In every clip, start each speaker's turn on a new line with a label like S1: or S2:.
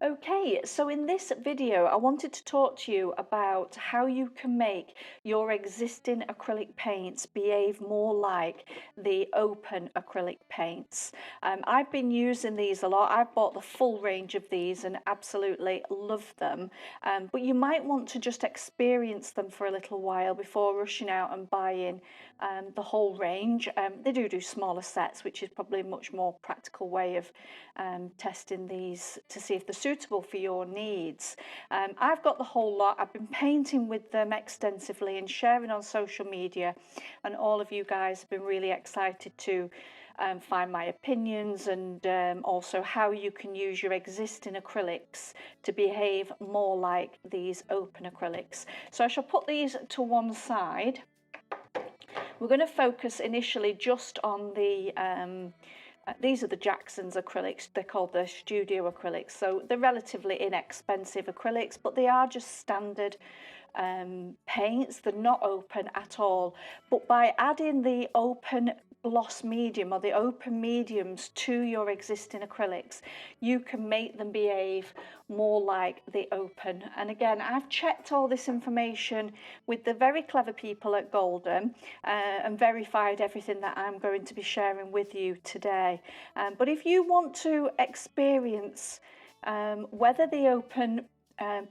S1: Okay, so in this video, I wanted to talk to you about how you can make your existing acrylic paints behave more like the open acrylic paints. I've been using these a lot. I've bought the full range of these and absolutely love them. But you might want to just experience them for a little while before rushing out and buying the whole range. They do smaller sets, which is probably a much more practical way of testing these to see if they're suitable for your needs. I've got the whole lot. I've been painting with them extensively and sharing on social media, and all of you guys have been really excited to find my opinions and also how you can use your existing acrylics to behave more like these open acrylics. So I shall put these to one side. We're going to focus initially just on these are the Jackson's acrylics. They're called the studio acrylics. So they're relatively inexpensive acrylics, but they are just standard paints. They're not open at all. But by adding the open gloss medium or the open mediums to your existing acrylics, you can make them behave more like the open. And again, I've checked all this information with the very clever people at Golden and verified everything that I'm going to be sharing with you today. But if you want to experience whether the open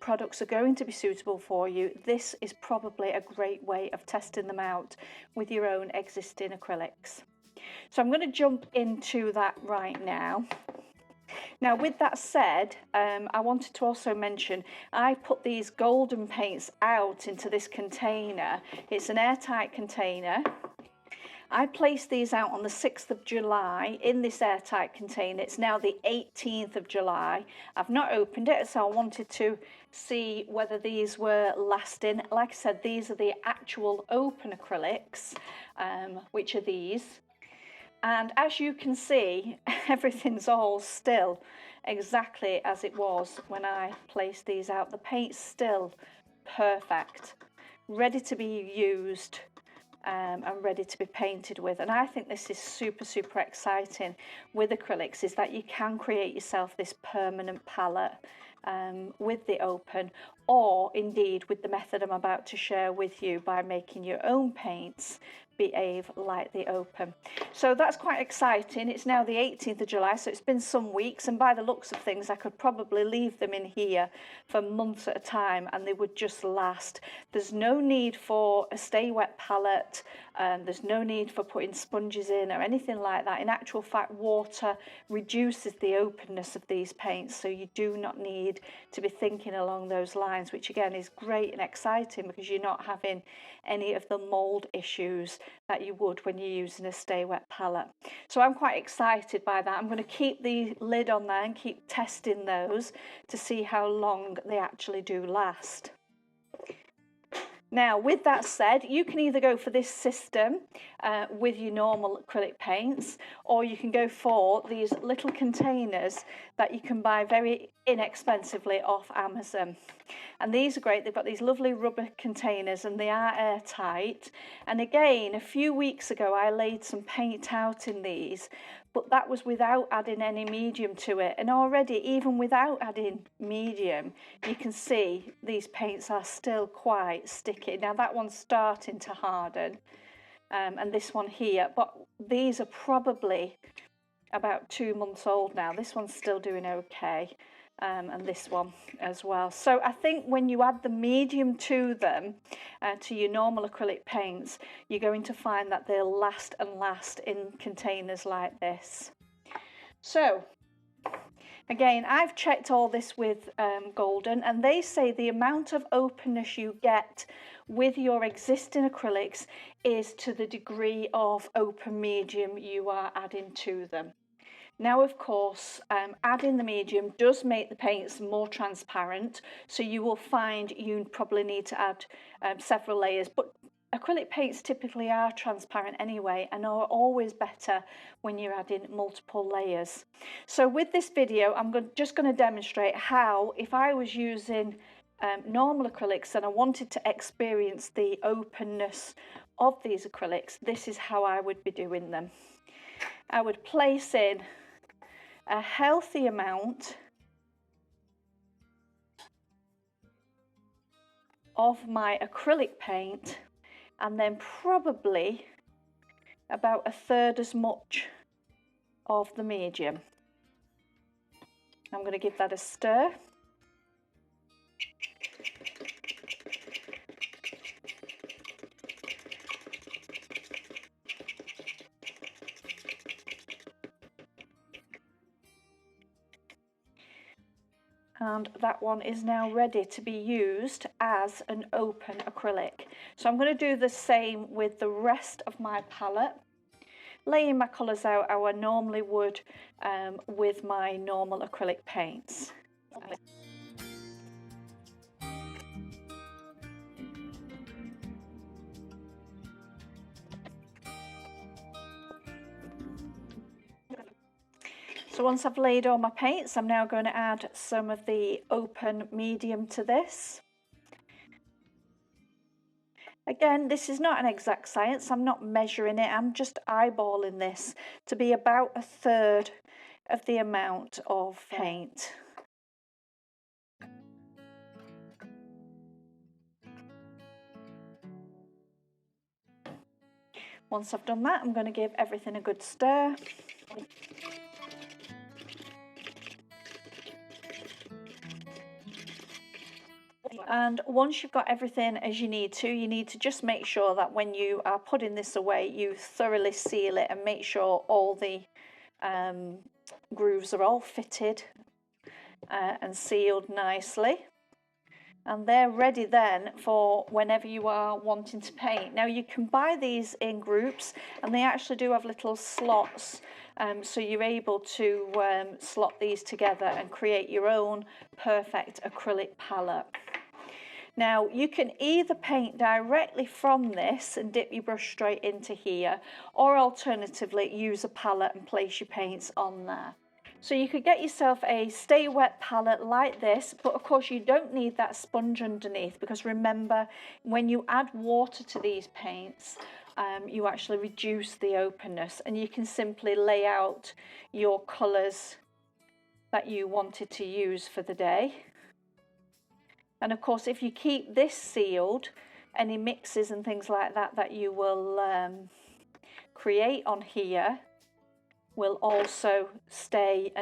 S1: products are going to be suitable for you, this is probably a great way of testing them out with your own existing acrylics. So I'm going to jump into that right now. Now, with that said, I wanted to also mention I put these golden paints out into this container. It's an airtight container. I placed these out on the 6th of July in this airtight container. It's now the 18th of July. I've not opened it, so I wanted to see whether these were lasting. Like I said, these are the actual open acrylics, which are these. And as you can see, everything's all still exactly as it was when I placed these out. The paint's still perfect, ready to be used. And ready to be painted with. And I think this is super exciting with acrylics, is that you can create yourself this permanent palette with the open, or indeed with the method I'm about to share with you, by making your own paints behave like the open. So that's quite exciting. It's now the 18th of July, so it's been some weeks, and by the looks of things I could probably leave them in here for months at a time and they would just last. There's no need for a stay wet palette, there's no need for putting sponges in or anything like that. In actual fact, water reduces the openness of these paints, so you do not need to be thinking along those lines, which again is great and exciting because you're not having any of the mold issues that you would when you're using a stay wet palette. So I'm quite excited by that. I'm going to keep the lid on there and keep testing those to see how long they actually do last. Now, with that said, you can either go for this system with your normal acrylic paints, or you can go for these little containers that you can buy very inexpensively off Amazon. And these are great. They've got these lovely rubber containers and they are airtight. And again, a few weeks ago, I laid some paint out in these, but that was without adding any medium to it. And already, even without adding medium, you can see these paints are still quite sticky. Now that one's starting to harden, and this one here, but these are probably about 2 months old now. This one's still doing okay, and this one as well. So I think when you add the medium to them, to your normal acrylic paints, you're going to find that they'll last and last in containers like this. So again, I've checked all this with Golden, and they say the amount of openness you get with your existing acrylics is to the degree of open medium you are adding to them. Now, of course, adding the medium does make the paints more transparent, so you will find you probably need to add several layers, but acrylic paints typically are transparent anyway and are always better when you're adding multiple layers. So with this video, I'm just going to demonstrate how, if I was using normal acrylics and I wanted to experience the openness of these acrylics, this is how I would be doing them. I would place in a healthy amount of my acrylic paint, and then probably about 1/3 as much of the medium. I'm going to give that a stir. And that one is now ready to be used as an open acrylic. So I'm going to do the same with the rest of my palette, laying my colours out how I normally would with my normal acrylic paints. So once I've laid all my paints, I'm now going to add some of the open medium to this. Again, this is not an exact science, I'm not measuring it, I'm just eyeballing this to be about 1/3 of the amount of paint. Once I've done that, I'm going to give everything a good stir. And once you've got everything as you need to just make sure that when you are putting this away, you thoroughly seal it and make sure all the grooves are all fitted and sealed nicely. And they're ready then for whenever you are wanting to paint. Now you can buy these in groups, and they actually do have little slots, so you're able to slot these together and create your own perfect acrylic palette. Now you can either paint directly from this and dip your brush straight into here, or alternatively use a palette and place your paints on there. So you could get yourself a stay wet palette like this, but of course you don't need that sponge underneath, because remember, when you add water to these paints, you actually reduce the openness, and you can simply lay out your colours that you wanted to use for the day. And of course, if you keep this sealed, any mixes and things like that that you will create on here will also stay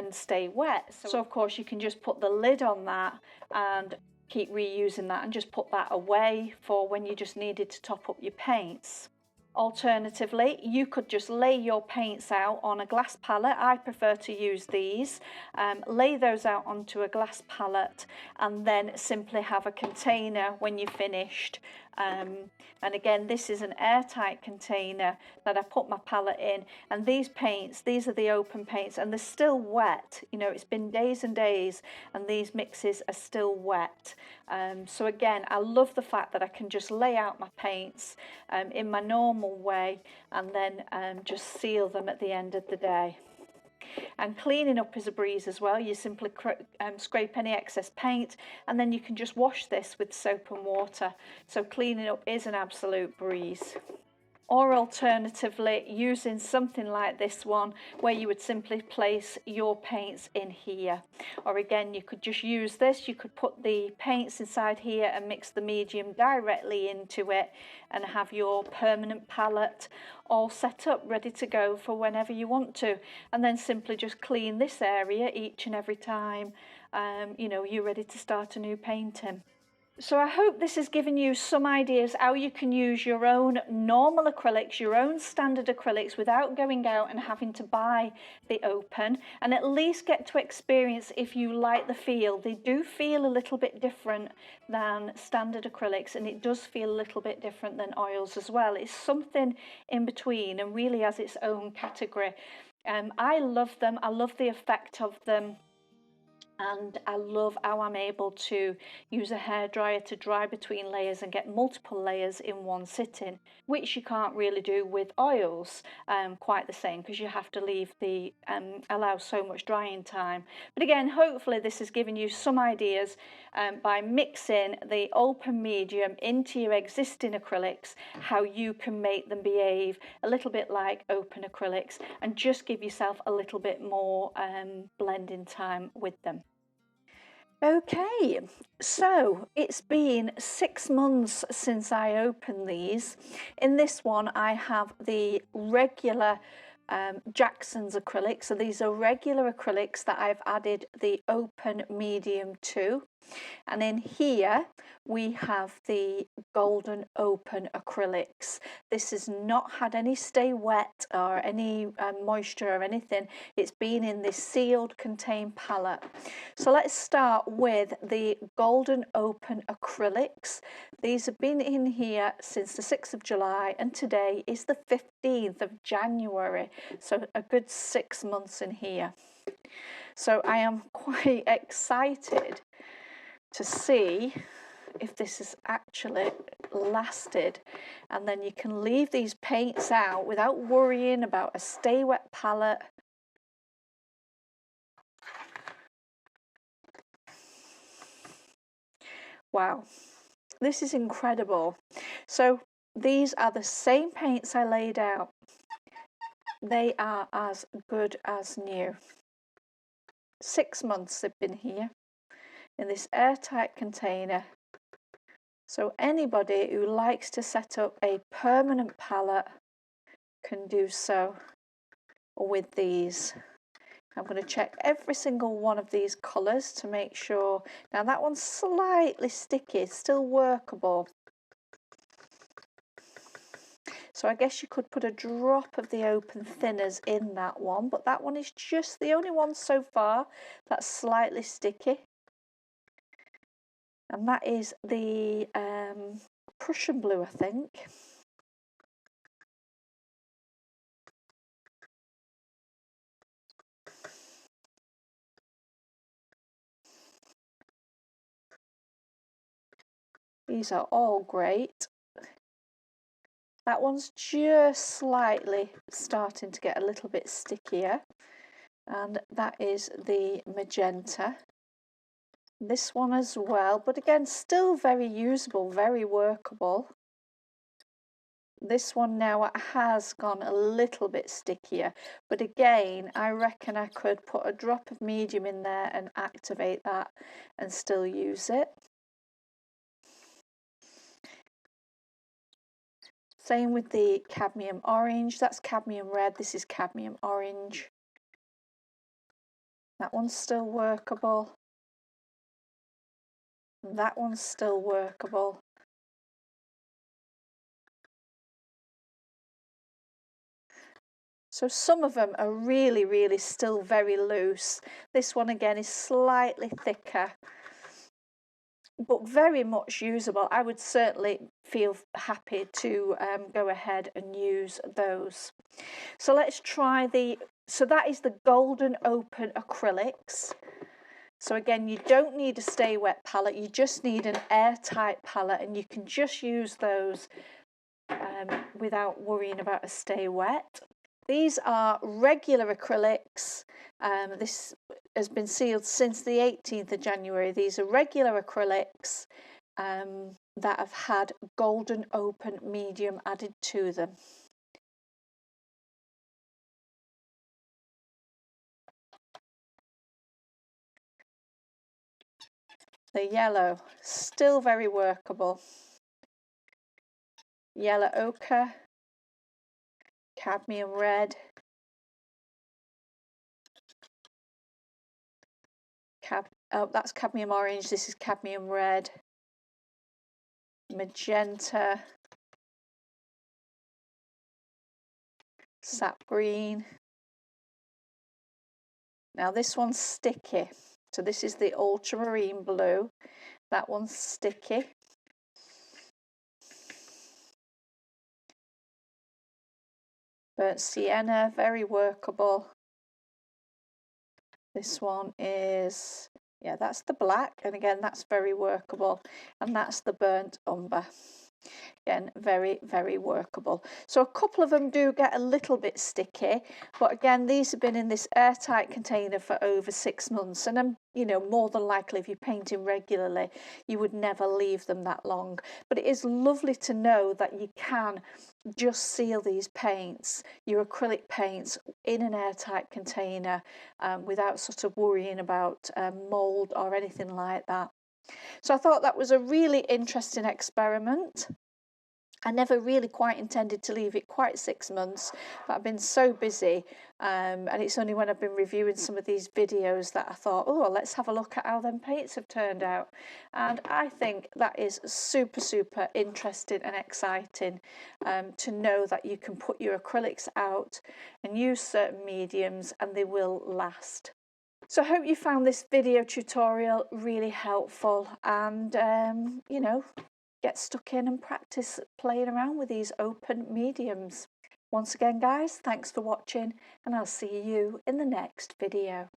S1: wet. So of course you can just put the lid on that and keep reusing that and just put that away for when you just needed to top up your paints. Alternatively, you could just lay your paints out on a glass palette. I prefer to use these. Lay those out onto a glass palette and then simply have a container when you're finished. And again, this is an airtight container that I put my palette in, and these paints, these are the open paints, and they're still wet. You know, it's been days and days and these mixes are still wet. So again, I love the fact that I can just lay out my paints in my normal way and then just seal them at the end of the day. And cleaning up is a breeze as well. You simply scrape any excess paint, and then you can just wash this with soap and water. So cleaning up is an absolute breeze. Or alternatively, using something like this one where you would simply place your paints in here. Or again, you could just use this. You could put the paints inside here and mix the medium directly into it and have your permanent palette all set up, ready to go for whenever you want to. And then simply just clean this area each and every time you know, you're ready to start a new painting. So I hope this has given you some ideas how you can use your own normal acrylics, your own standard acrylics, without going out and having to buy the open, and at least get to experience if you like the feel. They do feel a little bit different than standard acrylics, and it does feel a little bit different than oils as well. It's something in between and really has its own category. I love them. I love the effect of them. And I love how I'm able to use a hairdryer to dry between layers and get multiple layers in one sitting, which you can't really do with oils quite the same, because you have to leave the allow so much drying time. But again, hopefully this has given you some ideas by mixing the open medium into your existing acrylics, how you can make them behave a little bit like open acrylics and just give yourself a little bit more blending time with them. Okay, so it's been 6 months since I opened these. In this one, I have the regular Jackson's acrylics. So these are regular acrylics that I've added the open medium to. And in here we have the Golden Open Acrylics. This has not had any stay wet or any moisture or anything. It's been in this sealed contained palette. So let's start with the Golden Open Acrylics. These have been in here since the 6th of July and today is the 15th of January. So a good 6 months in here. So I am quite excited to see if this has actually lasted, and then you can leave these paints out without worrying about a stay wet palette. Wow, this is incredible. So these are the same paints I laid out. They are as good as new. 6 months they've been here in this airtight container. So anybody who likes to set up a permanent palette can do so with these. I'm going to check every single one of these colours to make sure. Now that one's slightly sticky, still workable. So I guess you could put a drop of the open thinners in that one, but that one is just the only one so far that's slightly sticky. And that is the Prussian blue, I think. These are all great. That one's just slightly starting to get a little bit stickier. And that is the magenta. This one as well, but again, still very usable, very workable. This one now has gone a little bit stickier, but again, I reckon I could put a drop of medium in there and activate that and still use it. Same with the cadmium orange. That's cadmium red. This is cadmium orange. That one's still workable. That one's still workable. So some of them are really, really still very loose. This one again is slightly thicker, but very much usable. I would certainly feel happy to go ahead and use those. So let's try so that is the Golden Open Acrylics. So again, you don't need a stay wet palette, you just need an airtight palette, and you can just use those without worrying about a stay wet. These are regular acrylics. This has been sealed since the 18th of January. These are regular acrylics that have had Golden Open medium added to them. The yellow, still very workable. Yellow ochre, cadmium red, that's cadmium orange, this is cadmium red, magenta, sap green. Now this one's sticky, so this is the ultramarine blue. That one's sticky. Burnt sienna, very workable. This one is, yeah, that's the black, and again that's very workable, and that's the burnt umber. Again, very, very workable. So a couple of them do get a little bit sticky, but again, these have been in this airtight container for over 6 months, and I'm, you know, more than likely if you're painting regularly, you would never leave them that long. But it is lovely to know that you can just seal these paints, your acrylic paints, in an airtight container without sort of worrying about mold or anything like that. So I thought that was a really interesting experiment. I never really quite intended to leave it quite 6 months, but I've been so busy, and it's only when I've been reviewing some of these videos that I thought, oh, let's have a look at how them paints have turned out. And I think that is super, super interesting and exciting to know that you can put your acrylics out and use certain mediums and they will last. So I hope you found this video tutorial really helpful, and you know, get stuck in and practice playing around with these open mediums. Once again, guys, thanks for watching, and I'll see you in the next video.